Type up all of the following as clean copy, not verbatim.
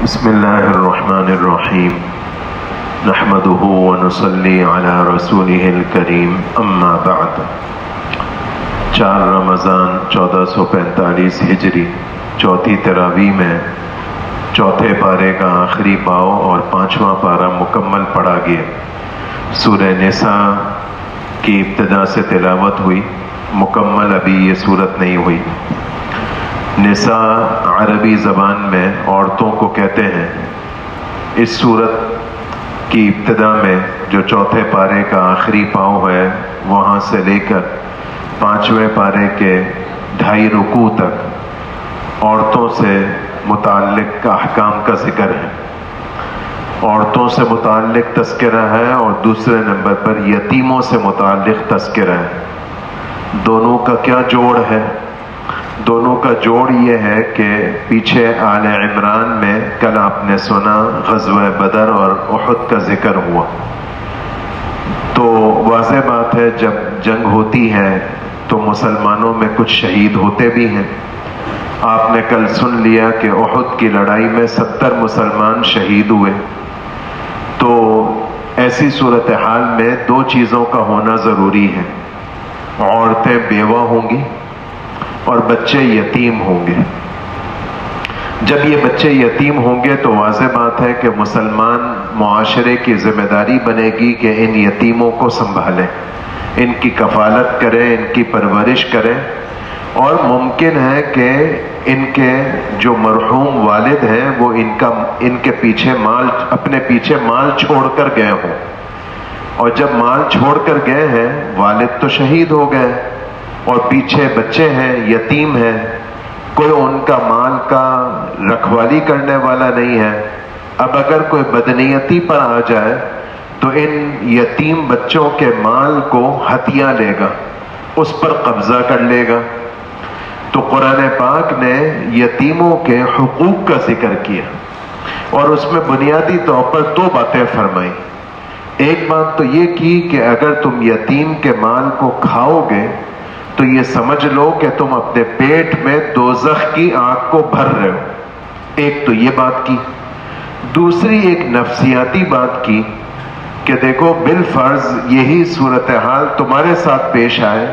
بسم اللہ الرحمن الرحیم نحمده ونصلی علی رسولہ الکریم اما بعد 4 رمضان 1445 ہجری چوتھی تراویح میں چوتھے پارے کا آخری پاؤ اور 5واں پارہ مکمل پڑھا گیا۔ سورہ نساء کی ابتدا سے تلاوت ہوئی، مکمل ابھی یہ صورت نہیں ہوئی۔ نساء عربی زبان میں عورتوں کو کہتے ہیں۔ اس صورت کی ابتدا میں جو چوتھے پارے کا آخری پاؤں ہے وہاں سے لے کر 5ویں پارے کے 2.5 رکوع تک عورتوں سے متعلق احکام کا ذکر ہے، عورتوں سے متعلق تذکرہ ہے، اور دوسرے نمبر پر یتیموں سے متعلق تذکرہ ہے۔ دونوں کا کیا جوڑ ہے؟ دونوں کا جوڑ یہ ہے کہ پیچھے آل عمران میں کل آپ نے سنا غزوہ بدر اور احد کا ذکر ہوا، تو واضح بات ہے جب جنگ ہوتی ہے تو مسلمانوں میں کچھ شہید ہوتے بھی ہیں۔ آپ نے کل سن لیا کہ احد کی لڑائی میں 70 مسلمان شہید ہوئے۔ تو ایسی صورتحال میں 2 چیزوں کا ہونا ضروری ہے، عورتیں بیوہ ہوں گی اور بچے یتیم ہوں گے۔ جب یہ بچے یتیم ہوں گے تو واضح بات ہے کہ مسلمان معاشرے کی ذمہ داری بنے گی کہ ان یتیموں کو سنبھالیں، ان کی کفالت کریں، ان کی پرورش کریں، اور ممکن ہے کہ ان کے جو مرحوم والد ہیں وہ ان کے پیچھے اپنے پیچھے مال چھوڑ کر گئے ہوں، اور جب مال چھوڑ کر گئے ہیں والد تو شہید ہو گئے اور پیچھے بچے ہیں، یتیم ہیں، کوئی ان کا مال کا رکھوالی کرنے والا نہیں ہے۔ اب اگر کوئی بدنیتی پر آ جائے تو ان یتیم بچوں کے مال کو ہتھیاں لے گا، اس پر قبضہ کر لے گا۔ تو قرآن پاک نے یتیموں کے حقوق کا ذکر کیا، اور اس میں بنیادی طور پر 2 باتیں فرمائی۔ ایک بات تو یہ کی کہ اگر تم یتیم کے مال کو کھاؤ گے تو یہ سمجھ لو کہ تم اپنے پیٹ میں دوزخ کی آگ کو بھر رہے ہو۔ ایک تو یہ بات کی۔ دوسری ایک نفسیاتی بات کی کہ دیکھو بالفرض یہی صورتحال تمہارے ساتھ پیش آئے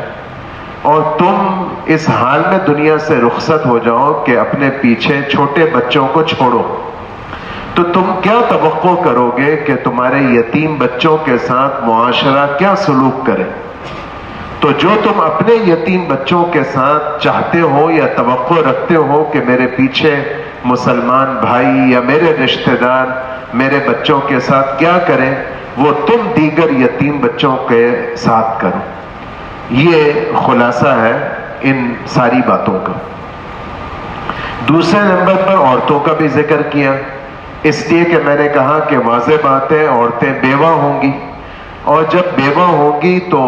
اور تم اس حال میں دنیا سے رخصت ہو جاؤ کہ اپنے پیچھے چھوٹے بچوں کو چھوڑو، تو تم کیا توقع کرو گے کہ تمہارے یتیم بچوں کے ساتھ معاشرہ کیا سلوک کرے؟ تو جو تم اپنے یتیم بچوں کے ساتھ چاہتے ہو یا توقع رکھتے ہو کہ میرے پیچھے مسلمان بھائی یا میرے رشتہ دار میرے بچوں کے ساتھ کیا کریں، وہ تم دیگر یتیم بچوں کے ساتھ کرو۔ یہ خلاصہ ہے ان ساری باتوں کا۔ دوسرے نمبر پر عورتوں کا بھی ذکر کیا، اس لیے کہ میں نے کہا کہ واضح بات ہے عورتیں بیوہ ہوں گی، اور جب بیوہ ہوں گی تو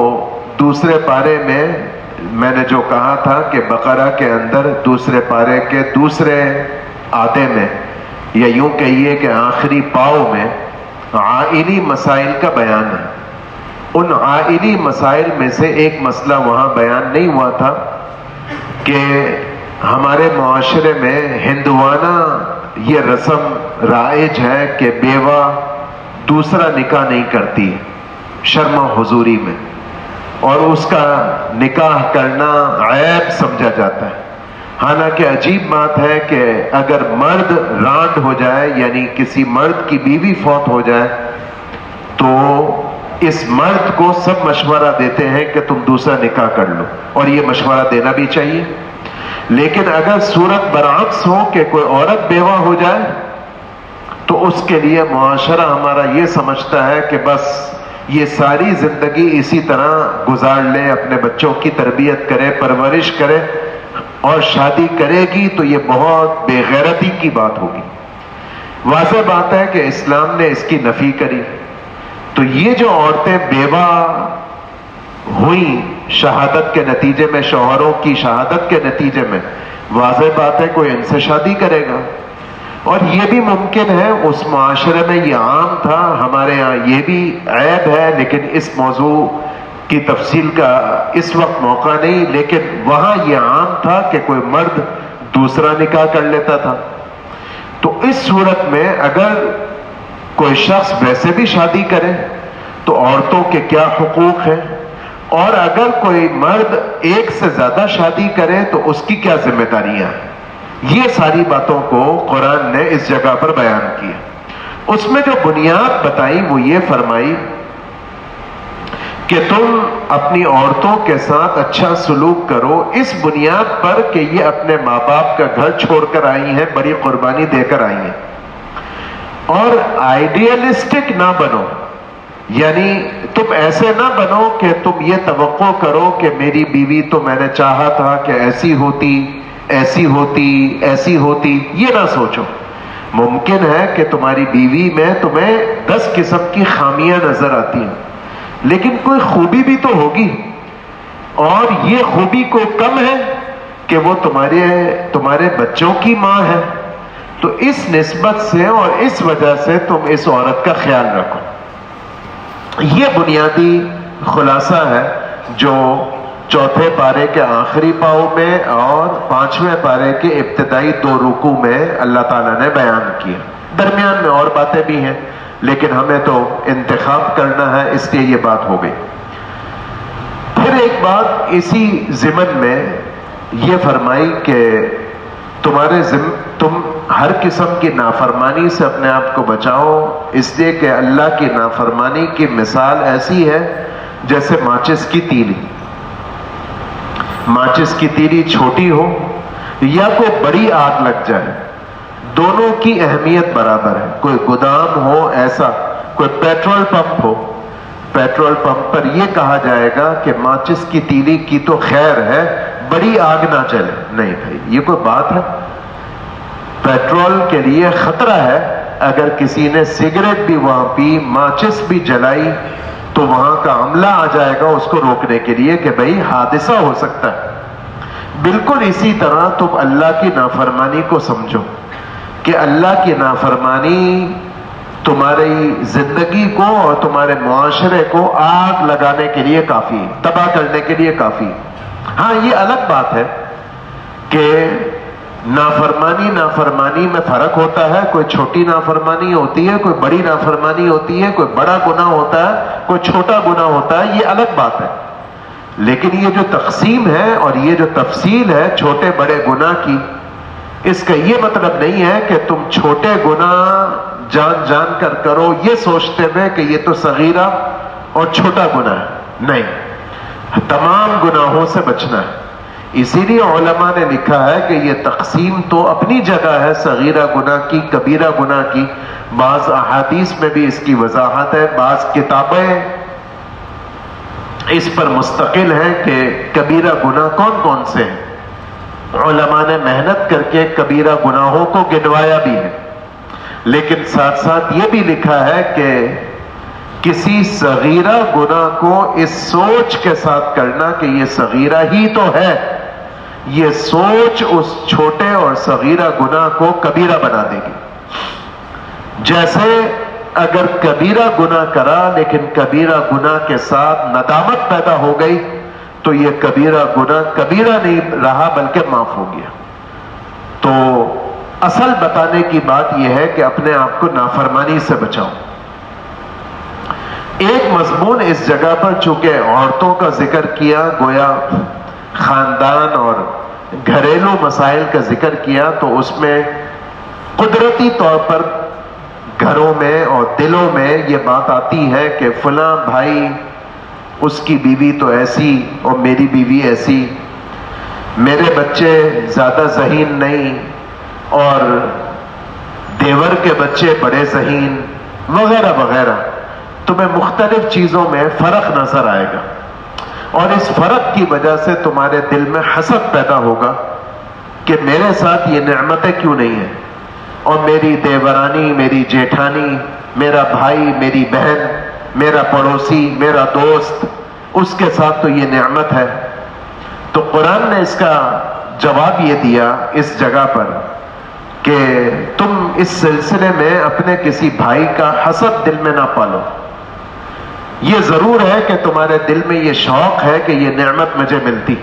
دوسرے پارے میں نے جو کہا تھا کہ بقرہ کے اندر دوسرے پارے کے دوسرے آدھے میں، یا یوں کہیے کہ آخری پاؤ میں عائلی مسائل کا بیان ہے۔ ان عائلی مسائل میں سے ایک مسئلہ وہاں بیان نہیں ہوا تھا کہ ہمارے معاشرے میں ہندوانہ یہ رسم رائج ہے کہ بیوہ دوسرا نکاح نہیں کرتی شرم حضوری میں، اور اس کا نکاح کرنا عیب سمجھا جاتا ہے۔ حالانکہ عجیب بات ہے کہ اگر مرد رانڈ ہو جائے، یعنی کسی مرد کی بیوی فوت ہو جائے، تو اس مرد کو سب مشورہ دیتے ہیں کہ تم دوسرا نکاح کر لو، اور یہ مشورہ دینا بھی چاہیے۔ لیکن اگر صورت برعکس ہو کہ کوئی عورت بیوہ ہو جائے تو اس کے لیے معاشرہ ہمارا یہ سمجھتا ہے کہ بس یہ ساری زندگی اسی طرح گزار لے، اپنے بچوں کی تربیت کرے، پرورش کرے، اور شادی کرے گی تو یہ بہت بے غیرتی کی بات ہوگی۔ واضح بات ہے کہ اسلام نے اس کی نفی کری۔ تو یہ جو عورتیں بیوہ ہوئیں شہادت کے نتیجے میں، شوہروں کی شہادت کے نتیجے میں، واضح بات ہے کوئی ان سے شادی کرے گا، اور یہ بھی ممکن ہے اس معاشرے میں یہ عام تھا، ہمارے ہاں یہ بھی عیب ہے، لیکن اس موضوع کی تفصیل کا اس وقت موقع نہیں، لیکن وہاں یہ عام تھا کہ کوئی مرد دوسرا نکاح کر لیتا تھا۔ تو اس صورت میں اگر کوئی شخص ویسے بھی شادی کرے تو عورتوں کے کیا حقوق ہیں، اور اگر کوئی مرد ایک سے زیادہ شادی کرے تو اس کی کیا ذمہ داریاں ہیں، یہ ساری باتوں کو قرآن نے اس جگہ پر بیان کیا۔ اس میں جو بنیاد بتائی وہ یہ فرمائی کہ تم اپنی عورتوں کے ساتھ اچھا سلوک کرو، اس بنیاد پر کہ یہ اپنے ماں باپ کا گھر چھوڑ کر آئی ہیں، بڑی قربانی دے کر آئی ہیں، اور آئیڈیلسٹک نہ بنو، یعنی تم ایسے نہ بنو کہ تم یہ توقع کرو کہ میری بیوی تو میں نے چاہا تھا کہ ایسی ہوتی ایسی ہوتی ایسی ہوتی، یہ نہ سوچو۔ ممکن ہے کہ تمہاری بیوی میں تمہیں 10 قسم کی خامیاں نظر آتی ہیں، لیکن کوئی خوبی بھی تو ہوگی، اور یہ خوبی کوئی کم ہے کہ وہ تمہارے بچوں کی ماں ہے، تو اس نسبت سے اور اس وجہ سے تم اس عورت کا خیال رکھو۔ یہ بنیادی خلاصہ ہے جو چوتھے پارے کے آخری پاؤں میں اور 5ویں پارے کے ابتدائی 2 رکوع میں اللہ تعالیٰ نے بیان کیا۔ درمیان میں اور باتیں بھی ہیں، لیکن ہمیں تو انتخاب کرنا ہے، اس لیے یہ بات ہو گئی۔ پھر ایک بات اسی ضمن میں یہ فرمائی کہ تم ہر قسم کی نافرمانی سے اپنے آپ کو بچاؤ، اس لیے کہ اللہ کی نافرمانی کی مثال ایسی ہے جیسے ماچس کی تیلی۔ ماچس کی تیلی چھوٹی ہو یا کوئی بڑی آگ لگ جائے، دونوں کی اہمیت برابر ہے۔ کوئی گودام ہو ایسا، کوئی پیٹرول پمپ ہو، پیٹرول پمپ پر یہ کہا جائے گا کہ ماچس کی تیلی کی تو خیر ہے، بڑی آگ نہ چلے۔ نہیں بھائی، یہ کوئی بات ہے؟ پیٹرول کے لیے خطرہ ہے، اگر کسی نے سگریٹ بھی وہاں پی، ماچس بھی جلائی، تو وہاں کا عملہ آ جائے گا اس کو روکنے کے لیے کہ بھئی حادثہ ہو سکتا ہے۔ بالکل اسی طرح تم اللہ کی نافرمانی کو سمجھو کہ اللہ کی نافرمانی تمہاری زندگی کو اور تمہارے معاشرے کو آگ لگانے کے لیے کافی، تباہ کرنے کے لیے کافی۔ ہاں، یہ الگ بات ہے کہ نافرمانی میں فرق ہوتا ہے، کوئی چھوٹی نافرمانی ہوتی ہے، کوئی بڑی نافرمانی ہوتی ہے، کوئی بڑا گناہ ہوتا ہے، کوئی چھوٹا گناہ ہوتا ہے، یہ الگ بات ہے۔ لیکن یہ جو تقسیم ہے اور یہ جو تفصیل ہے چھوٹے بڑے گناہ کی، اس کا یہ مطلب نہیں ہے کہ تم چھوٹے گناہ جان کر کرو یہ سوچتے ہوئے کہ یہ تو صغیرہ اور چھوٹا گناہ ہے، نہیں، تمام گناہوں سے بچنا ہے۔ اسی لیے علماء نے لکھا ہے کہ یہ تقسیم تو اپنی جگہ ہے، صغیرہ گناہ کی، کبیرہ گناہ کی۔ بعض احادیث میں بھی اس کی وضاحت ہے، بعض کتابیں اس پر مستقل ہیں کہ کبیرہ گناہ کون کون سے ہیں۔ علماء نے محنت کر کے کبیرہ گناہوں کو گنوایا بھی ہے، لیکن ساتھ ساتھ یہ بھی لکھا ہے کہ کسی صغیرہ گناہ کو اس سوچ کے ساتھ کرنا کہ یہ صغیرہ ہی تو ہے، یہ سوچ اس چھوٹے اور صغیرہ گناہ کو کبیرہ بنا دے گی۔ جیسے اگر کبیرہ گناہ کرا لیکن کبیرہ گناہ کے ساتھ ندامت پیدا ہو گئی تو یہ کبیرہ گناہ کبیرہ نہیں رہا بلکہ معاف ہو گیا۔ تو اصل بتانے کی بات یہ ہے کہ اپنے آپ کو نافرمانی سے بچاؤ۔ ایک مضمون اس جگہ پر چونکہ عورتوں کا ذکر کیا، گویا خاندان اور گھریلو مسائل کا ذکر کیا، تو اس میں قدرتی طور پر گھروں میں اور دلوں میں یہ بات آتی ہے کہ فلاں بھائی اس کی بیوی تو ایسی اور میری بیوی ایسی، میرے بچے زیادہ ذہین نہیں اور دیور کے بچے بڑے ذہین، وغیرہ وغیرہ۔ تمہیں مختلف چیزوں میں فرق نظر آئے گا، اور اس فرق کی وجہ سے تمہارے دل میں حسد پیدا ہوگا کہ میرے ساتھ یہ نعمتیں کیوں نہیں ہیں، اور میری دیورانی، میری جیٹھانی، میرا بھائی، میری بہن، میرا پڑوسی، میرا دوست، اس کے ساتھ تو یہ نعمت ہے۔ تو قرآن نے اس کا جواب یہ دیا اس جگہ پر کہ تم اس سلسلے میں اپنے کسی بھائی کا حسد دل میں نہ پالو۔ یہ ضرور ہے کہ تمہارے دل میں یہ شوق ہے کہ یہ نعمت مجھے ملتی،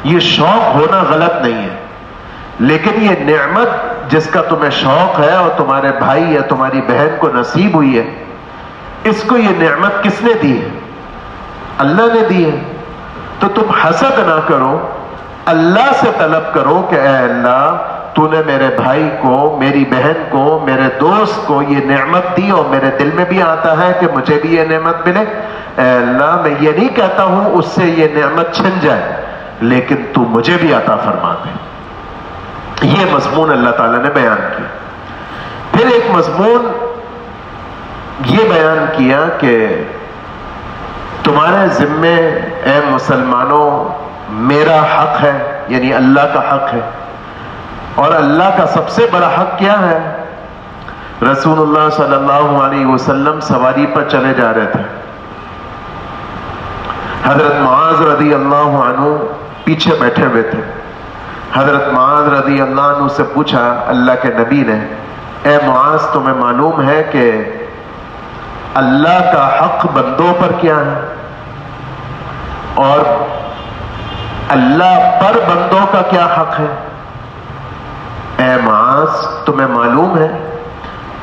یہ شوق ہونا غلط نہیں ہے، لیکن یہ نعمت جس کا تمہیں شوق ہے اور تمہارے بھائی یا تمہاری بہن کو نصیب ہوئی ہے، اس کو یہ نعمت کس نے دی ہے؟ اللہ نے دی ہے۔ تو تم حسد نہ کرو، اللہ سے طلب کرو کہ اے اللہ تو نے میرے بھائی کو، میری بہن کو، میرے دوست کو یہ نعمت دی اور میرے دل میں بھی آتا ہے کہ مجھے بھی یہ نعمت ملے۔ اے اللہ میں یہ نہیں کہتا ہوں اس سے یہ نعمت چھن جائے، لیکن تو مجھے بھی عطا فرما دے۔ یہ مضمون اللہ تعالیٰ نے بیان کیا۔ پھر ایک مضمون یہ بیان کیا کہ تمہارے ذمے اے مسلمانوں میرا حق ہے، یعنی اللہ کا حق ہے، اور اللہ کا سب سے بڑا حق کیا ہے؟ رسول اللہ صلی اللہ علیہ وسلم سواری پر چلے جا رہے تھے، حضرت معاذ رضی اللہ عنہ پیچھے بیٹھے ہوئے تھے۔ حضرت معاذ رضی اللہ عنہ سے پوچھا اللہ کے نبی نے، اے معاذ تمہیں معلوم ہے کہ اللہ کا حق بندوں پر کیا ہے اور اللہ پر بندوں کا کیا حق ہے؟ اے معاذ تمہیں معلوم ہے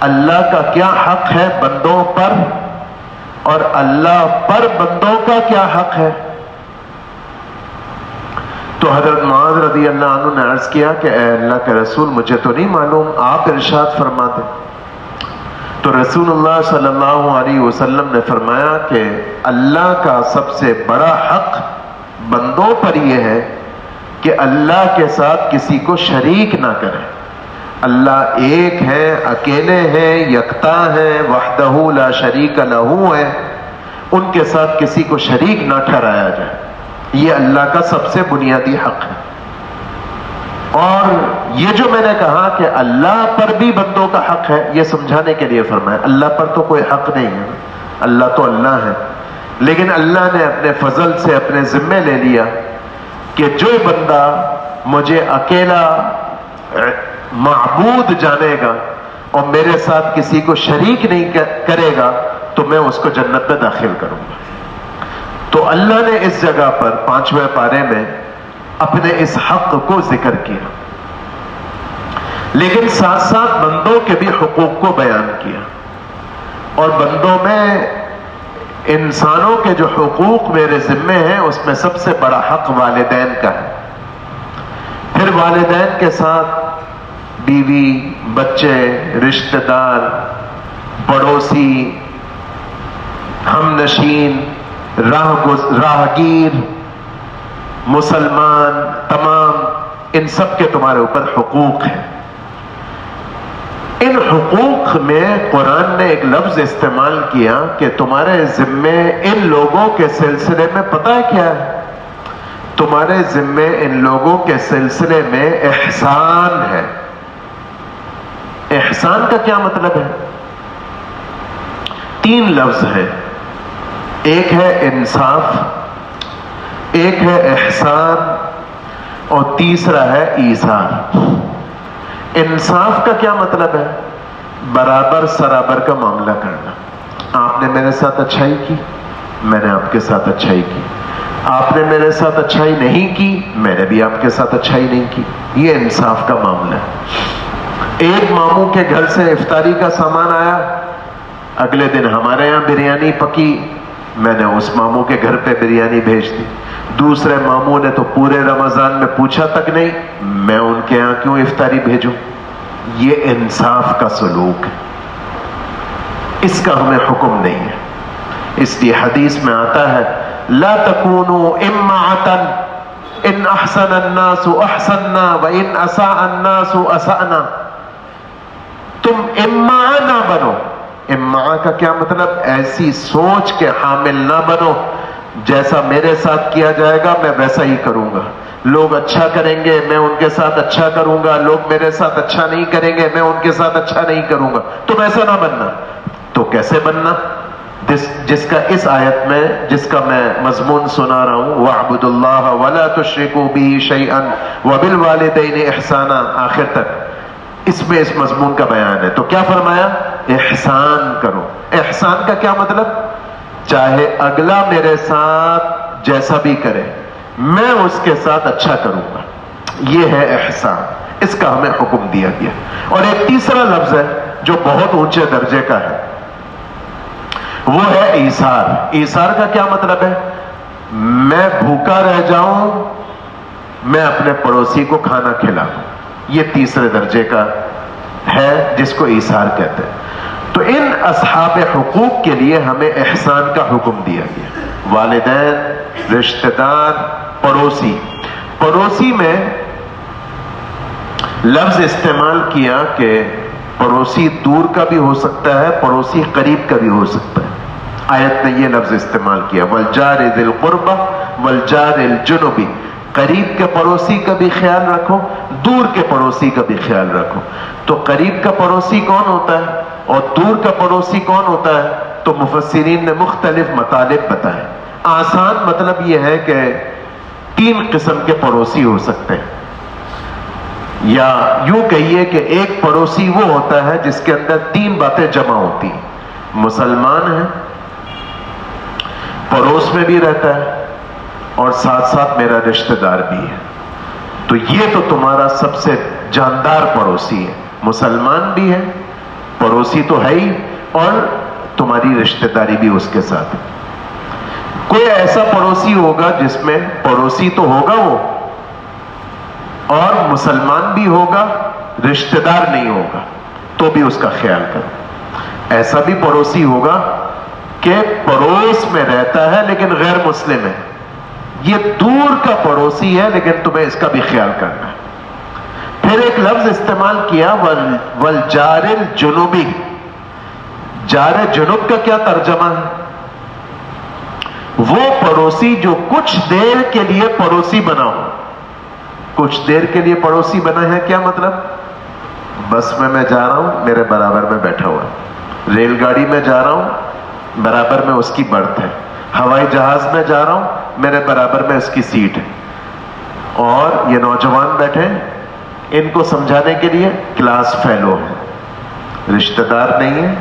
اللہ کا کیا حق ہے بندوں پر اور اللہ پر بندوں کا کیا حق ہے؟ تو حضرت معاذ رضی اللہ عنہ نے عرض کیا کہ اے اللہ کے رسول مجھے تو نہیں معلوم، آپ ارشاد فرما دیں۔ تو رسول اللہ صلی اللہ علیہ وسلم نے فرمایا کہ اللہ کا سب سے بڑا حق بندوں پر یہ ہے کہ اللہ کے ساتھ کسی کو شریک نہ کرے۔ اللہ ایک ہے، اکیلے ہیں، یکتا ہے، وحدہ لا شریک لہ ہے، ان کے ساتھ کسی کو شریک نہ ٹھہرایا جائے۔ یہ اللہ کا سب سے بنیادی حق ہے۔ اور یہ جو میں نے کہا کہ اللہ پر بھی بندوں کا حق ہے، یہ سمجھانے کے لیے فرمایا اللہ پر تو کوئی حق نہیں ہے، اللہ تو اللہ ہے، لیکن اللہ نے اپنے فضل سے اپنے ذمے لے لیا کہ جو بندہ مجھے اکیلا معبود جانے گا اور میرے ساتھ کسی کو شریک نہیں کرے گا تو میں اس کو جنت میں داخل کروں گا۔ تو اللہ نے اس جگہ پر 5ویں پارے میں اپنے اس حق کو ذکر کیا، لیکن ساتھ ساتھ بندوں کے بھی حقوق کو بیان کیا، اور بندوں میں انسانوں کے جو حقوق میرے ذمے ہیں اس میں سب سے بڑا حق والدین کا ہے۔ پھر والدین کے ساتھ بیوی، بچے، رشتہ دار، پڑوسی، ہم نشین، راہگیر، مسلمان، تمام ان سب کے تمہارے اوپر حقوق ہیں۔ ان حقوق میں قرآن نے ایک لفظ استعمال کیا کہ تمہارے ذمے ان لوگوں کے سلسلے میں پتہ ہے کیا ہے؟ تمہارے ذمے ان لوگوں کے سلسلے میں احسان ہے۔ احسان کا کیا مطلب ہے؟ 3 لفظ ہیں، ایک ہے انصاف، ایک ہے احسان اور تیسرا ہے ایثار۔ انصاف کا کیا مطلب ہے؟ برابر سرابر کا معاملہ کرنا۔ آپ نے میرے ساتھ اچھائی کی، میں نے آپ کے ساتھ اچھائی کی، آپ نے میرے ساتھ اچھائی نہیں کی، میں نے بھی آپ کے ساتھ اچھائی نہیں کی۔ یہ انصاف کا معاملہ ہے۔ ایک ماموں کے گھر سے افطاری کا سامان آیا، اگلے دن ہمارے یہاں بریانی پکی، میں نے اس ماموں کے گھر پہ بریانی بھیج دی۔ دوسرے ماموں نے تو پورے رمضان میں پوچھا تک نہیں، میں ان کے یہاں کیوں افطاری بھیجوں؟ یہ انصاف کا سلوک ہے، اس کا ہمیں حکم نہیں ہے۔ اس لیے حدیث میں آتا ہے لا تکونوا امعاتا ان احسن الناس احسننا وان اساء الناس اسأنا۔ تم امعا نہ بنو۔ امعا کا کیا مطلب؟ ایسی سوچ کے حامل نہ بنو جیسا میرے ساتھ کیا جائے گا میں ویسا ہی کروں گا، لوگ اچھا کریں گے میں ان کے ساتھ اچھا کروں گا، لوگ میرے ساتھ اچھا نہیں کریں گے میں ان کے ساتھ اچھا نہیں کروں گا۔ تم ایسا نہ بننا۔ تو کیسے بننا؟ جس کا اس آیت میں جس کا میں مضمون سنا رہا ہوں، وَاعْبُدُوا اللَّهَ وَلَا تُشْرِكُوا بِهِ شَيْئًا وَبِالْوَالِدَيْنِ إِحْسَانًا، آخر تک اس میں اس مضمون کا بیان ہے۔ تو کیا فرمایا؟ احسان کرو۔ احسان کا کیا مطلب؟ چاہے اگلا میرے ساتھ جیسا بھی کرے میں اس کے ساتھ اچھا کروں گا، یہ ہے احسان۔ اس کا ہمیں حکم دیا گیا. اور ایک تیسرا لفظ ہے جو بہت اونچے درجے کا ہے، وہ ہے ایثار. ایثار کا کیا مطلب ہے؟ میں بھوکا رہ جاؤں، میں اپنے پڑوسی کو کھانا کھلاؤں. یہ تیسرے درجے کا ہے جس کو ایثار کہتے ہیں. تو ان اصحاب حقوق کے لیے ہمیں احسان کا حکم دیا گیا. والدین، رشتہ دار، پڑوسی. پڑوسی میں لفظ استعمال کیا کہ پڑوسی دور کا بھی ہو سکتا ہے، پڑوسی قریب کا بھی ہو سکتا ہے. آیت نے یہ لفظ استعمال کیا، والجار ذی القربہ والجار الجنبی. قریب کے پڑوسی کا بھی خیال رکھو، دور کے پڑوسی کا بھی خیال رکھو. تو قریب کا پڑوسی کون ہوتا ہے اور دور کا پڑوسی کون ہوتا ہے؟ تو مفسرین نے مختلف مطالب بتائے. آسان مطلب یہ ہے کہ 3 قسم کے پڑوسی ہو سکتے ہیں، یا یوں کہیے کہ ایک پڑوسی وہ ہوتا ہے جس کے اندر 3 باتیں جمع ہوتی ہیں. مسلمان ہے، پڑوس میں بھی رہتا ہے، اور ساتھ ساتھ میرا رشتہ دار بھی ہے. تو یہ تو تمہارا سب سے جاندار پڑوسی ہے. مسلمان بھی ہے، پڑوسی تو ہے ہی، اور تمہاری رشتہ داری بھی اس کے ساتھ. کوئی ایسا پڑوسی ہوگا جس میں پڑوسی تو ہوگا وہ، اور مسلمان بھی ہوگا، رشتہ دار نہیں ہوگا، تو بھی اس کا خیال کرو. ایسا بھی پڑوسی ہوگا کہ پڑوس میں رہتا ہے لیکن غیر مسلم ہے، یہ دور کا پڑوسی ہے لیکن تمہیں اس کا بھی خیال کرنا ہے. پھر ایک لفظ استعمال کیا، والجار الجنوبی. جار جنوب کا کیا ترجمہ ہے؟ وہ پڑوسی جو کچھ دیر کے لیے پڑوسی بنا ہو. کچھ دیر کے لیے پڑوسی بنا ہے کیا مطلب؟ بس میں جا رہا ہوں، میرے برابر میں بیٹھا ہوا ہے. ریل گاڑی میں جا رہا ہوں، برابر میں اس کی برتھ ہے. ہوائی جہاز میں جا رہا ہوں، میرے برابر میں اس کی سیٹ ہے. اور یہ نوجوان بیٹھے، ان کو سمجھانے کے لیے کلاس فیلو ہے، رشتہ دار نہیں ہے،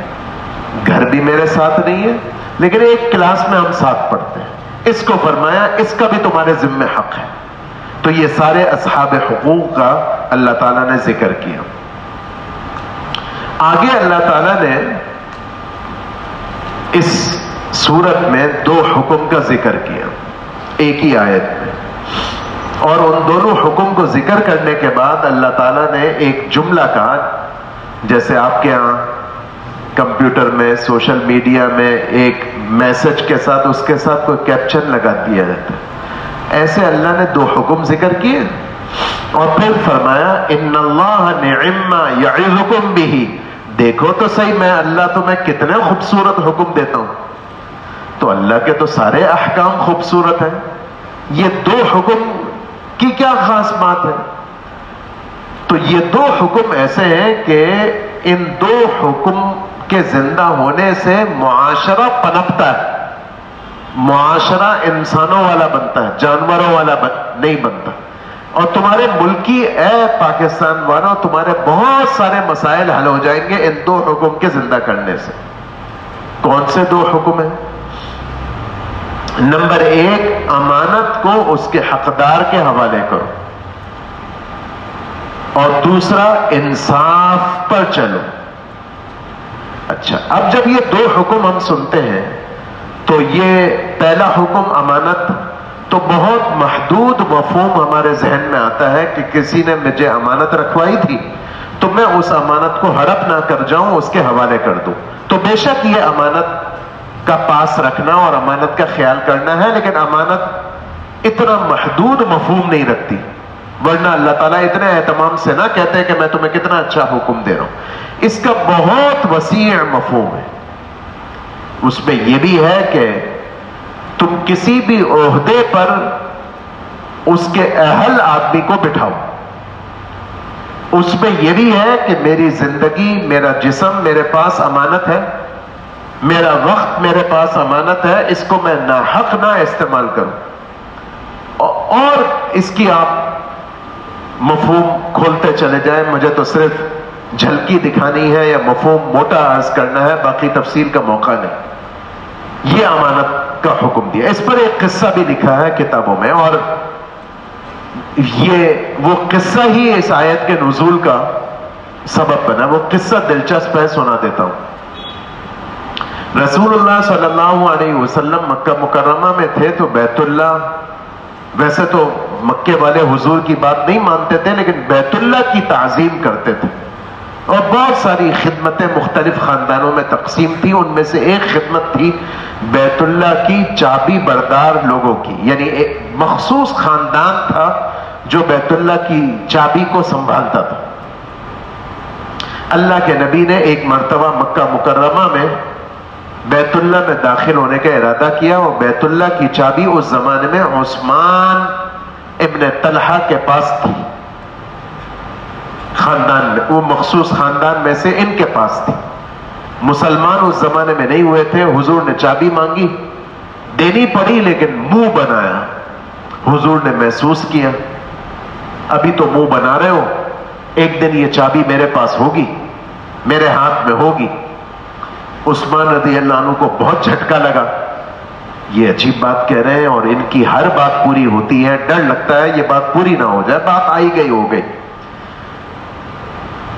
گھر بھی میرے ساتھ نہیں ہے، لیکن ایک کلاس میں ہم ساتھ پڑھتے ہیں. اس کو فرمایا اس کا بھی تمہارے ذمہ حق ہے. تو یہ سارے اصحاب حقوق کا اللہ تعالیٰ نے ذکر کیا. آگے اللہ تعالیٰ نے اس سورت میں 2 حکم کا ذکر کیا ایک ہی آیت میں، اور ان دونوں حکم کو ذکر کرنے کے بعد اللہ تعالیٰ نے ایک جملہ کہا. جیسے آپ کے ہاں کمپیوٹر میں، سوشل میڈیا میں ایک میسج کے ساتھ اس کے ساتھ کوئی کیپشن لگا دیا جاتا ہے، ایسے اللہ نے 2 حکم ذکر کیے اور پھر فرمایا ان اللہ نعم ما یعظکم بہ. دیکھو تو صحیح میں اللہ تمہیں کتنے خوبصورت حکم دیتا ہوں. تو اللہ کے تو سارے احکام خوبصورت ہیں، یہ 2 حکم کی کیا خاص بات ہے؟ تو یہ 2 حکم ایسے ہیں کہ ان 2 حکم کے زندہ ہونے سے معاشرہ پنپتا ہے. معاشرہ انسانوں والا بنتا ہے، جانوروں والا نہیں بنتا. اور تمہارے ملکی اے پاکستان والوں، تمہارے بہت سارے مسائل حل ہو جائیں گے ان 2 حکم کے زندہ کرنے سے. کون سے 2 حکم ہیں؟ نمبر 1، امانت کو اس کے حقدار کے حوالے کرو، اور دوسرا انصاف پر چلو. اچھا، اب جب یہ 2 حکم ہم سنتے ہیں تو یہ پہلا حکم امانت تو بہت محدود مفہوم ہمارے ذہن میں آتا ہے کہ کسی نے مجھے امانت رکھوائی تھی تو میں اس امانت کو ہڑپ نہ کر جاؤں، اس کے حوالے کر دوں. تو بے شک یہ امانت کا پاس رکھنا اور امانت کا خیال کرنا ہے، لیکن امانت اتنا محدود مفہوم نہیں رکھتی، ورنہ اللہ تعالیٰ اتنے اہتمام سے نہ کہتے کہ میں تمہیں کتنا اچھا حکم دے رہا ہوں. اس کا بہت وسیع مفہوم ہے. اس میں یہ بھی ہے کہ تم کسی بھی عہدے پر اس کے اہل آدمی کو بٹھاؤ. اس میں یہ بھی ہے کہ میری زندگی، میرا جسم میرے پاس امانت ہے، میرا وقت میرے پاس امانت ہے، اس کو میں ناحق نہ استعمال کروں. اور اس کی آپ مفہوم کھولتے چلے جائیں، مجھے تو صرف جھلکی دکھانی ہے یا مفہوم موٹا عرض کرنا ہے، باقی تفصیل کا موقع نہیں. یہ امانت کا حکم دیا. اس پر ایک قصہ بھی لکھا ہے کتابوں میں، اور یہ وہ قصہ ہی اس آیت کے نزول کا سبب بنا. وہ قصہ دلچسپ ہے, سنا دیتا ہوں. رسول اللہ صلی اللہ علیہ وسلم مکہ مکرمہ میں تھے تو بیت اللہ, ویسے تو مکے والے حضور کی بات نہیں مانتے تھے لیکن بیت اللہ کی تعظیم کرتے تھے, اور بہت ساری خدمتیں مختلف خاندانوں میں تقسیم تھی. ان میں سے ایک خدمت تھی بیت اللہ کی چابی بردار لوگوں کی, یعنی ایک مخصوص خاندان تھا جو بیت اللہ کی چابی کو سنبھالتا تھا. اللہ کے نبی نے ایک مرتبہ مکہ مکرمہ میں بیت اللہ میں داخل ہونے کا ارادہ کیا, اور بیت اللہ کی چابی اس زمانے میں عثمان ابن طلحہ کے پاس تھی. خاندان میں, وہ مخصوص خاندان میں سے ان کے پاس تھی. مسلمان اس زمانے میں نہیں ہوئے تھے. حضور نے چابی مانگی, دینی پڑی, لیکن منہ بنایا. حضور نے محسوس کیا ابھی تو منہ بنا رہے ہو, ایک دن یہ چابی میرے پاس ہوگی, میرے ہاتھ میں ہوگی. عثمان رضی اللہ عنہ کو بہت جھٹکا لگا, یہ عجیب بات کہہ رہے ہیں اور ان کی ہر بات پوری ہوتی ہے, ڈر لگتا ہے یہ بات پوری نہ ہو جائے. بات آئی گئی ہو گئی,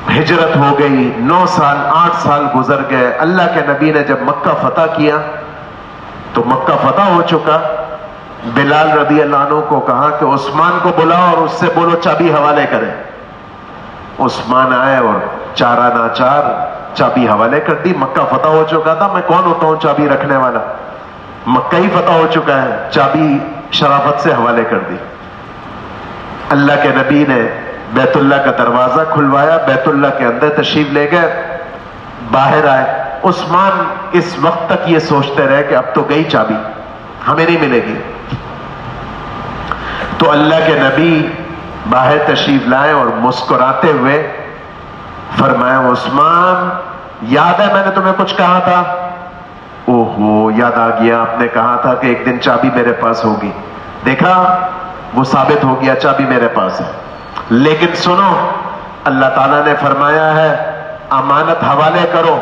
ہجرت ہو گئی, 9 سال 8 سال گزر گئے. اللہ کے نبی نے جب مکہ فتح کیا تو مکہ فتح ہو چکا. بلال رضی اللہ عنہ کو کہا کہ عثمان کو بلاؤ اور اس سے بولو چابی حوالے کرے. عثمان آئے اور چارہ ناچار چابی حوالے کر دی. مکہ فتح ہو چکا تھا, میں کون ہوتا ہوں چابی رکھنے والا, مکہ ہی فتح ہو چکا ہے, چابی شرافت سے حوالے کر دی. اللہ کے نبی نے بیت اللہ کا دروازہ کھلوایا, بیت اللہ کے اندر تشریف لے گئے, باہر آئے. عثمان اس وقت تک یہ سوچتے رہے کہ اب تو گئی چابی, ہمیں نہیں ملے گی. تو اللہ کے نبی باہر تشریف لائے اور مسکراتے ہوئے فرمایا, عثمان یاد ہے میں نے تمہیں کچھ کہا تھا؟ اوہو یاد آ گیا, آپ نے کہا تھا کہ ایک دن چابی میرے پاس ہوگی. دیکھا وہ ثابت ہو گیا, چابی میرے پاس ہے. لیکن سنو, اللہ تعالیٰ نے فرمایا ہے امانت حوالے کرو,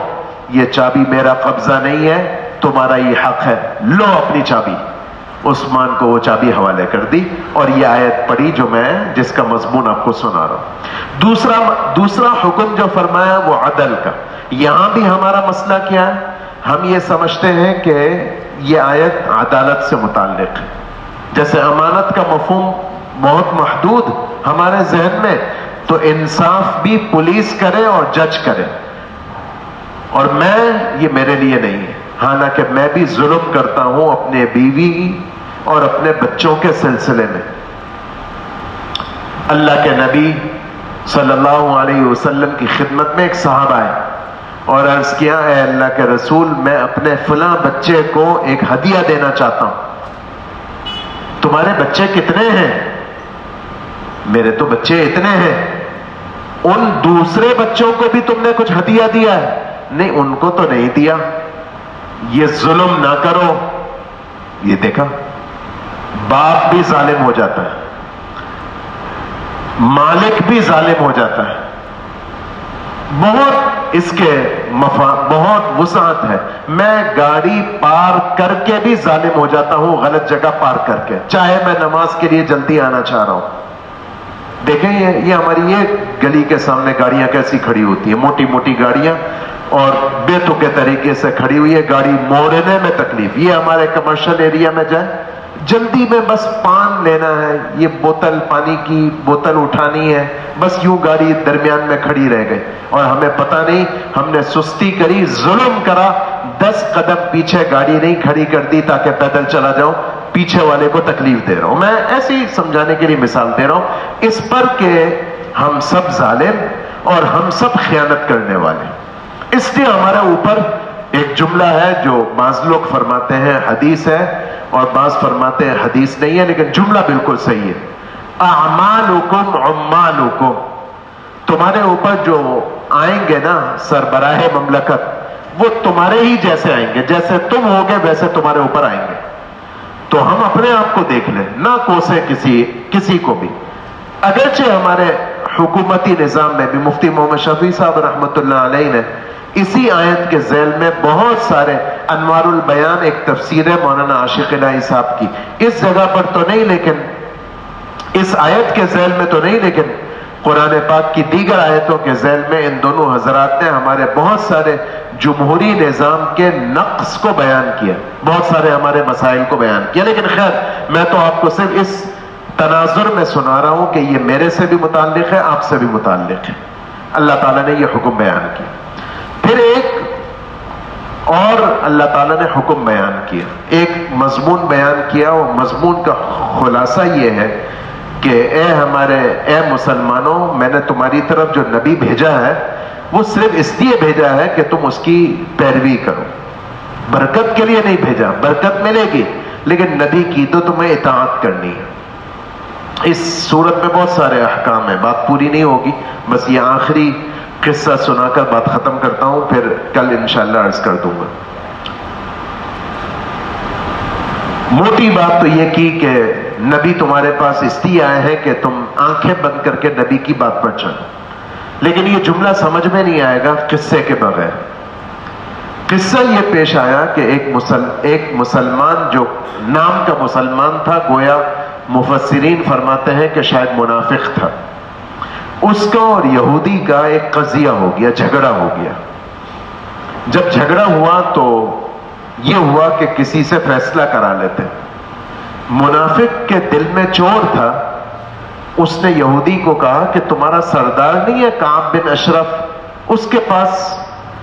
یہ چابی میرا قبضہ نہیں ہے, تمہارا یہ حق ہے, لو اپنی چابی. عثمان کو وہ چابی حوالے کر دی اور یہ آیت پڑھی جو میں جس کا مضمون آپ کو سنا رہا ہوں. دوسرا حکم جو فرمایا وہ عدل کا. یہاں بھی ہمارا مسئلہ کیا ہے, ہم یہ سمجھتے ہیں کہ یہ آیت عدالت سے متعلق ہے. جیسے امانت کا مفہوم بہت محدود ہمارے ذہن میں, تو انصاف بھی پولیس کرے اور جج کرے, اور میں یہ میرے لیے نہیں ہے. حالانکہ میں بھی ظلم کرتا ہوں اپنے بیوی اور اپنے بچوں کے سلسلے میں. اللہ کے نبی صلی اللہ علیہ وسلم کی خدمت میں ایک صاحب آئے اور عرض کیا, اے اللہ کے رسول, میں اپنے فلاں بچے کو ایک ہدیہ دینا چاہتا ہوں. تمہارے بچے کتنے ہیں؟ میرے تو بچے اتنے ہیں. ان دوسرے بچوں کو بھی تم نے کچھ ہدیہ دیا ہے؟ نہیں, ان کو تو نہیں دیا. یہ ظلم نہ کرو. یہ دیکھا, باپ بھی ظالم ہو جاتا ہے, مالک بھی ظالم ہو جاتا ہے. بہت اس کے بہت وسعت ہے. میں گاڑی پارک کر کے بھی ظالم ہو جاتا ہوں, غلط جگہ پارک کر کے, چاہے میں نماز کے لیے جلدی آنا چاہ رہا ہوں. دیکھیں یہ ہماری یہ گلی کے سامنے گاڑیاں کیسی کھڑی ہوتی ہیں, موٹی موٹی گاڑیاں, اور بے تکے طریقے سے کھڑی ہوئی ہے, گاڑی موڑنے میں تکلیف. یہ ہمارے کمرشل ایریا میں جائے, جلدی میں بس پان لینا ہے, یہ بوتل پانی کی بوتل اٹھانی ہے, بس یوں گاڑی درمیان میں کھڑی رہ گئی اور ہمیں پتہ نہیں, ہم نے سستی کری, ظلم کرا, 10 قدم پیچھے گاڑی نہیں کھڑی کر دی تاکہ پیدل چلا جاؤں, پیچھے والے کو تکلیف دے رہا ہوں. میں ایسے ہی سمجھانے کے لیے مثال دے رہا ہوں اس پر کہ ہم سب ظالم اور ہم سب خیانت کرنے والے. اس لیے ہمارے اوپر ایک جملہ ہے جو بعض لوگ فرماتے ہیں حدیث ہے اور بعض فرماتے ہیں حدیث نہیں ہے, لیکن جملہ بالکل صحیح ہے. اعمالکم عمالکم, تمہارے اوپر جو آئیں گے نا سربراہ مملکت, وہ تمہارے ہی جیسے آئیں گے, جیسے تم ہوگے ویسے تمہارے اوپر آئیں گے. تو ہم اپنے آپ کو دیکھ لیں, نہ کوسے کسی کو بھی. اگرچہ ہمارے حکومتی نظام میں بھی مفتی محمد شفیع صاحب رحمۃ اللہ علیہ نے اسی آیت کے ذیل میں بہت سارے, انوار البیان ایک تفسیر ہے مولانا عاشق الہی صاحب کی, اس جگہ پر تو نہیں لیکن اس آیت کے ذیل میں تو نہیں، لیکن قرآن پاک کی دیگر آیتوں کے ذیل میں ان دونوں حضرات نے ہمارے بہت سارے جمہوری نظام کے نقص کو بیان کیا، بہت سارے ہمارے مسائل کو بیان کیا. لیکن خیر، میں تو آپ کو صرف اس تناظر میں سنا رہا ہوں کہ یہ میرے سے بھی متعلق ہے، آپ سے بھی متعلق ہے. اللہ تعالیٰ نے یہ حکم بیان کیا. پھر ایک اور اللہ تعالیٰ نے حکم بیان کیا، ایک مضمون بیان کیا، اور مضمون کا خلاصہ یہ ہے کہ اے مسلمانوں، میں نے تمہاری طرف جو نبی بھیجا ہے وہ صرف اس لیے بھیجا ہے کہ تم اس کی پیروی کرو. برکت کے لیے نہیں بھیجا، برکت ملے گی لیکن نبی کی تو تمہیں اطاعت کرنی ہے. اس صورت میں بہت سارے احکام ہیں، بات پوری نہیں ہوگی، بس یہ آخری قصہ سنا کر بات ختم کرتا ہوں، پھر کل انشاءاللہ عرض کر دوں گا. موٹی بات تو یہ کی کہ نبی تمہارے پاس اس لیے آئے ہیں کہ تم آنکھیں بند کر کے نبی کی بات پر چلو. لیکن یہ جملہ سمجھ میں نہیں آئے گا قصے کے بغیر. قصہ یہ پیش آیا کہ ایک مسلمان جو نام کا مسلمان تھا، گویا مفسرین فرماتے ہیں کہ شاید منافق تھا، اس کا اور یہودی کا ایک قضیہ ہو گیا، جھگڑا ہو گیا. جب جھگڑا ہوا تو یہ ہوا کہ کسی سے فیصلہ کرا لیتے. منافق کے دل میں چور تھا، اس نے یہودی کو کہا کہ تمہارا سردار نہیں ہے کعب بن اشرف، اس کے پاس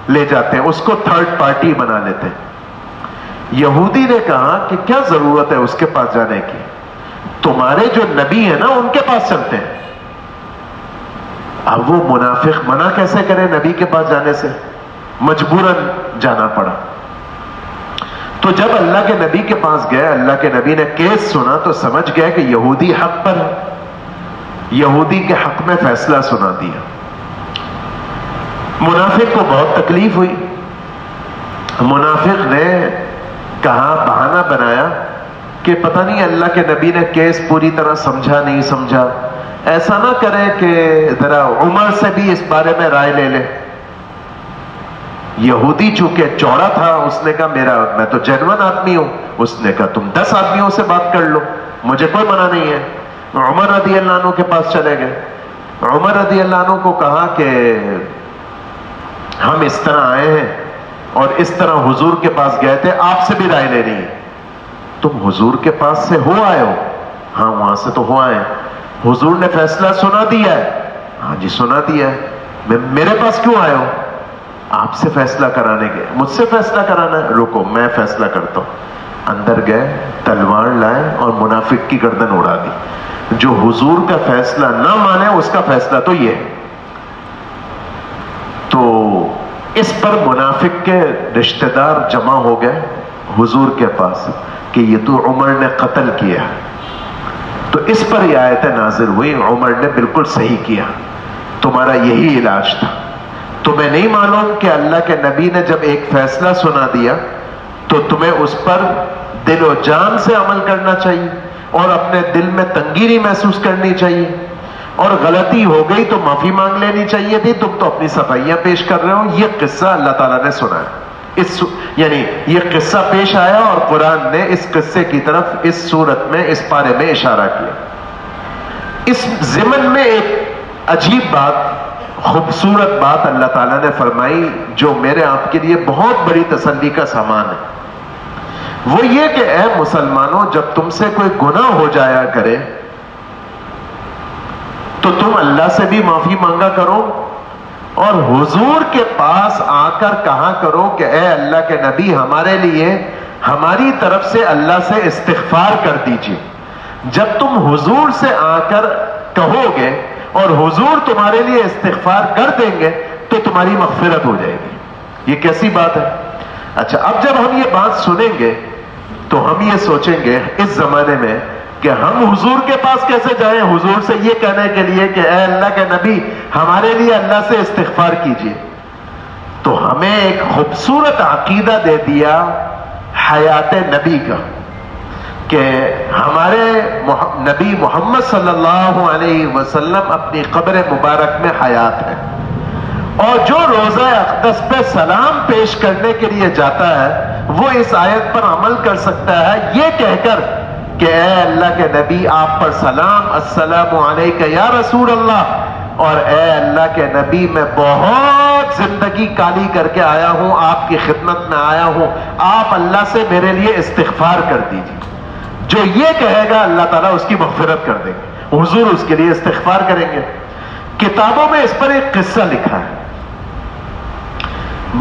لے جاتے ہیں، اس کو تھرڈ پارٹی بنا لیتے ہیں. یہودی نے کہا کہ کیا ضرورت ہے اس کے پاس جانے کی، تمہارے جو نبی ہیں نا ان کے پاس چلتے ہیں. اب وہ منافق منع کیسے کرے نبی کے پاس جانے سے، مجبوراً جانا پڑا. تو جب اللہ کے نبی کے پاس گئے، اللہ کے نبی نے کیس سنا تو سمجھ گئے کہ یہودی حق پر ہے، یہودی کے حق میں فیصلہ سنا دیا. منافق کو بہت تکلیف ہوئی. منافق نے کہا، بہانہ بنایا کہ پتہ نہیں اللہ کے نبی نے کیس پوری طرح سمجھا نہیں سمجھا، ایسا نہ کرے کہ ذرا عمر سے بھی اس بارے میں رائے لے لے. یہودی چونکہ چوڑا تھا، اس نے کہا میں تو جینون آدمی ہوں. اس نے کہا تم 10 آدمیوں سے بات کر لو، مجھے کوئی منع نہیں ہے. عمر رضی اللہ عنہ کے پاس چلے گئے. عمر رضی اللہ عنہ کو کہا کہ ہم اس طرح آئے ہیں اور اس طرح حضور کے پاس گئے تھے، آپ سے بھی رائے لینی ہے. تم حضور کے پاس سے ہو آئے ہو؟ ہاں وہاں سے تو ہو آئے ہیں. حضور نے فیصلہ سنا دیا ہے؟ ہاں جی سنا دیا ہے. میرے پاس کیوں آئے ہو؟ آپ سے فیصلہ کرانے گئے. مجھ سے فیصلہ کرانا ہے؟ رکو میں فیصلہ کرتا ہوں. اندر گئے، تلوار لائے اور منافق کی گردن اڑا دی. جو حضور کا فیصلہ نہ مانے اس کا فیصلہ تو یہ ہے. تو اس پر منافق کے رشتہ دار جمع ہو گئے حضور کے پاس کہ یہ تو عمر نے قتل کیا. تو اس پر یہ آیت نازل ہوئی، عمر نے بالکل صحیح کیا، تمہارا یہی علاج تھا. تمہیں نہیں معلوم کہ اللہ کے نبی نے جب ایک فیصلہ سنا دیا تو تمہیں اس پر دل و جان سے عمل کرنا چاہیے اور اپنے دل میں تنگی نہیں محسوس کرنی چاہیے، اور غلطی ہو گئی تو معافی مانگ لینی چاہیے تھی. تم تو اپنی صفائیاں پیش کر رہے ہو. یہ قصہ اللہ تعالیٰ نے سنا ہے، یعنی یہ قصہ پیش آیا اور قرآن نے اس قصے کی طرف اس صورت میں اس پارے میں اشارہ کیا. اس ضمن میں ایک عجیب بات، خوبصورت بات اللہ تعالیٰ نے فرمائی جو میرے آپ کے لیے بہت بڑی تسلی کا سامان ہے. وہ یہ کہ اے مسلمانوں، جب تم سے کوئی گناہ ہو جایا کرے تو تم اللہ سے بھی معافی مانگا کرو اور حضور کے پاس آ کر کہا کرو کہ اے اللہ کے نبی، ہمارے لیے ہماری طرف سے اللہ سے استغفار کر دیجیے. جب تم حضور سے آ کر کہو گے اور حضور تمہارے لیے استغفار کر دیں گے تو تمہاری مغفرت ہو جائے گی. یہ کیسی بات ہے؟ اچھا، اب جب ہم یہ بات سنیں گے تو ہم یہ سوچیں گے اس زمانے میں کہ ہم حضور کے پاس کیسے جائیں حضور سے یہ کہنے کے لیے کہ اے اللہ کے نبی، ہمارے لیے اللہ سے استغفار کیجیے. تو ہمیں ایک خوبصورت عقیدہ دے دیا حیات نبی کا کہ ہمارے نبی محمد صلی اللہ علیہ وسلم اپنی قبر مبارک میں حیات ہے، اور جو روضہ اقدس پہ سلام پیش کرنے کے لیے جاتا ہے وہ اس آیت پر عمل کر سکتا ہے یہ کہہ کر کہ اے اللہ کے نبی آپ پر سلام، السلام علیک یا رسول اللہ، اور اے اللہ کے نبی میں بہت زندگی کالی کر کے آیا ہوں، آپ کی خدمت میں آیا ہوں، آپ اللہ سے میرے لیے استغفار کر دیجیے۔ جو یہ کہے گا اللہ تعالیٰ اس کی مغفرت کر دیں گے، حضور اس کے لیے استغفار کریں گے۔ کتابوں میں اس پر ایک قصہ لکھا ہے،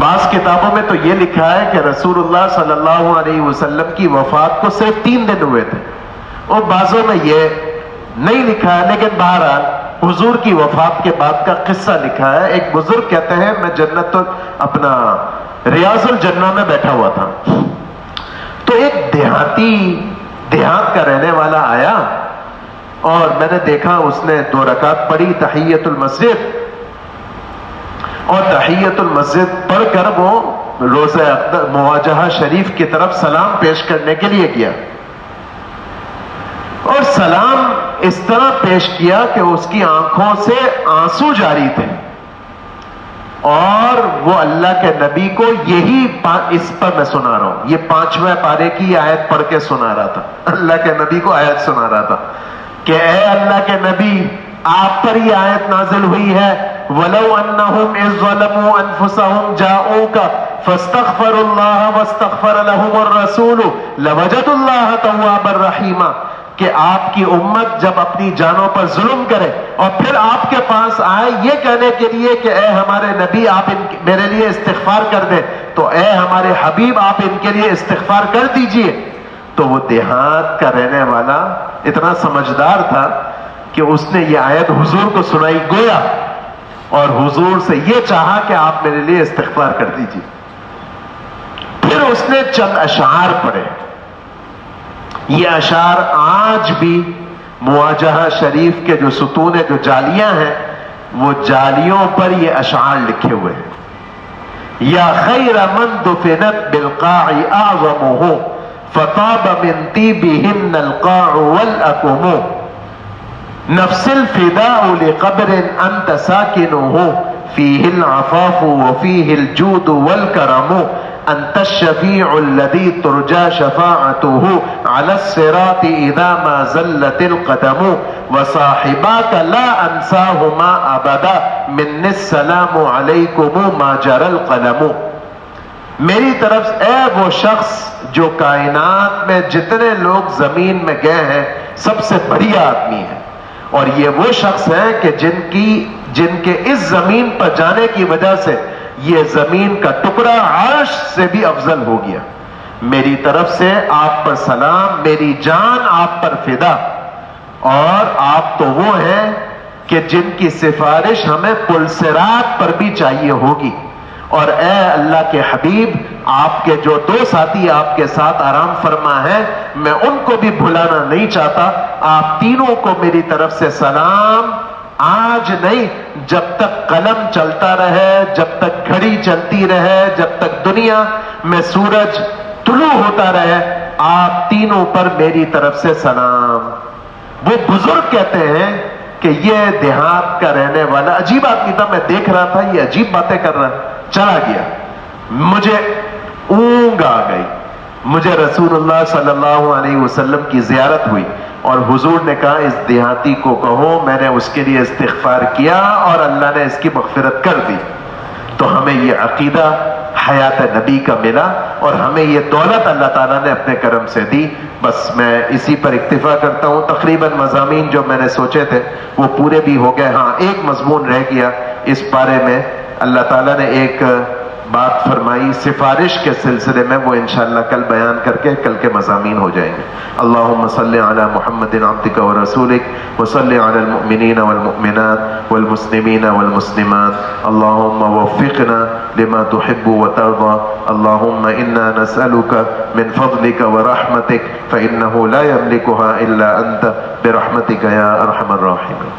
بعض کتابوں میں تو یہ لکھا ہے کہ رسول اللہ صلی اللہ علیہ وسلم کی وفات کو صرف 3 دن ہوئے تھے، اور بعضوں میں یہ نہیں لکھا ہے، لیکن بہرحال حضور کی وفات کے بعد کا قصہ لکھا ہے۔ ایک بزرگ کہتے ہیں میں جنت اپنا ریاض الجنہ میں بیٹھا ہوا تھا، تو ایک دیہات کا رہنے والا آیا، اور میں نے دیکھا اس نے 2 رکعت پڑھی تحیت المسجد، اور تحیت المسجد پڑھ کر وہ روضہ مواجہہ شریف کی طرف سلام پیش کرنے کے لیے گیا، اور سلام اس طرح پیش کیا کہ اس کی آنکھوں سے آنسو جاری تھے، اور وہ اللہ کے نبی کو یہی اس پر میں سنا رہا ہوں، یہ 5ویں پارے کی آیت پڑھ کے سنا رہا تھا، اللہ کے نبی کو آیت سنا رہا تھا کہ اے اللہ کے نبی آپ پر یہ آیت نازل ہوئی ہے، وَلَوْ أَنَّهُمْ إِذْ ظَلَمُوا أَنفُسَهُمْ جَاءُوكَ فَاسْتَغْفَرُوا اللَّهَ وَاسْتَغْفَرَ لَهُمُ الرَّسُولُ لَوَجَدُوا اللَّهَ تَوَّابًا رَحِيمًا، کہ آپ کی امت جب اپنی جانوں پر ظلم کرے اور پھر آپ کے پاس آئے یہ کہنے کے لیے کہ اے ہمارے نبی آپ میرے لیے استغفار کر دیں، تو اے ہمارے حبیب آپ ان کے لیے استغفار کر دیجئے۔ تو وہ دیہات کا رہنے والا اتنا سمجھدار تھا کہ اس نے یہ آیت حضور کو سنائی گویا، اور حضور سے یہ چاہا کہ آپ میرے لیے استغفار کر دیجئے۔ پھر اس نے چند اشعار پڑھے، یہ اشعار آج بھی مواجہہ شریف کے جو ستون جو جالیاں ہیں وہ جالیوں پر یہ اشعار لکھے ہوئے ہیں۔ یا خیر من دفنت بالقاع اعظمہ فطاب من طیبہن القاع والاکم، نفس الفداء لقبر انت ساکنہ فیہ العفاف وفیہ الجود والکرم، انت الشفیع الذی ترجى شفاعته على الصراط اذا ما زلت القدم، وصاحباک لا انساہما ابدا منی السلام علیکم ما جرى القلم۔ میری طرف اے وہ شخص جو کائنات میں جتنے لوگ زمین میں گئے ہیں سب سے بڑھیا آدمی ہے، اور یہ وہ شخص ہیں کہ جن کے اس زمین پر جانے کی وجہ سے یہ زمین کا ٹکڑا عرش سے بھی افضل ہو گیا۔ میری طرف سے آپ پر سلام، میری جان آپ پر فدا، اور آپ تو وہ ہیں کہ جن کی سفارش ہمیں پل صراط پر بھی چاہیے ہوگی، اور اے اللہ کے حبیب آپ کے جو 2 ساتھی آپ کے ساتھ آرام فرما ہیں میں ان کو بھی بھلانا نہیں چاہتا، آپ تینوں کو میری طرف سے سلام، آج نہیں جب تک قلم چلتا رہے، جب تک گھڑی چلتی رہے، جب تک دنیا میں سورج طلوع ہوتا رہے، آپ تینوں پر میری طرف سے سلام۔ وہ بزرگ کہتے ہیں کہ یہ دیہات کا رہنے والا عجیب آدمی تھا، میں دیکھ رہا تھا یہ عجیب باتیں کر رہا ہے، چلا گیا، مجھے اونگ آ گئی، مجھے رسول اللہ صلی اللہ علیہ وسلم کی زیارت ہوئی، اور حضور نے کہا اس دیہاتی کو کہو میں نے اس کے لیے استغفار کیا اور اللہ نے اس کی مغفرت کر دی۔ تو ہمیں یہ عقیدہ حیات نبی کا ملا، اور ہمیں یہ دولت اللہ تعالیٰ نے اپنے کرم سے دی۔ بس میں اسی پر اکتفا کرتا ہوں، تقریباً مضامین جو میں نے سوچے تھے وہ پورے بھی ہو گئے۔ ہاں ایک مضمون رہ گیا اس بارے میں، اللہ تعالیٰ نے ایک بات فرمائی سفارش کے سلسلے میں، وہ انشاءاللہ کل بیان کر کے کل کے مضامین ہو جائیں گے۔ اللہم صلی علی محمد عبدک و رسولک وصلی علی المؤمنین والمؤمنات والمسلمین والمسلمات، اللہم وفقنا لما تحب وترضى، اللہم انا نسألک من فضلک ورحمتک فإنه لا يملكها إلا أنت برحمتك يا أرحم الراحمين۔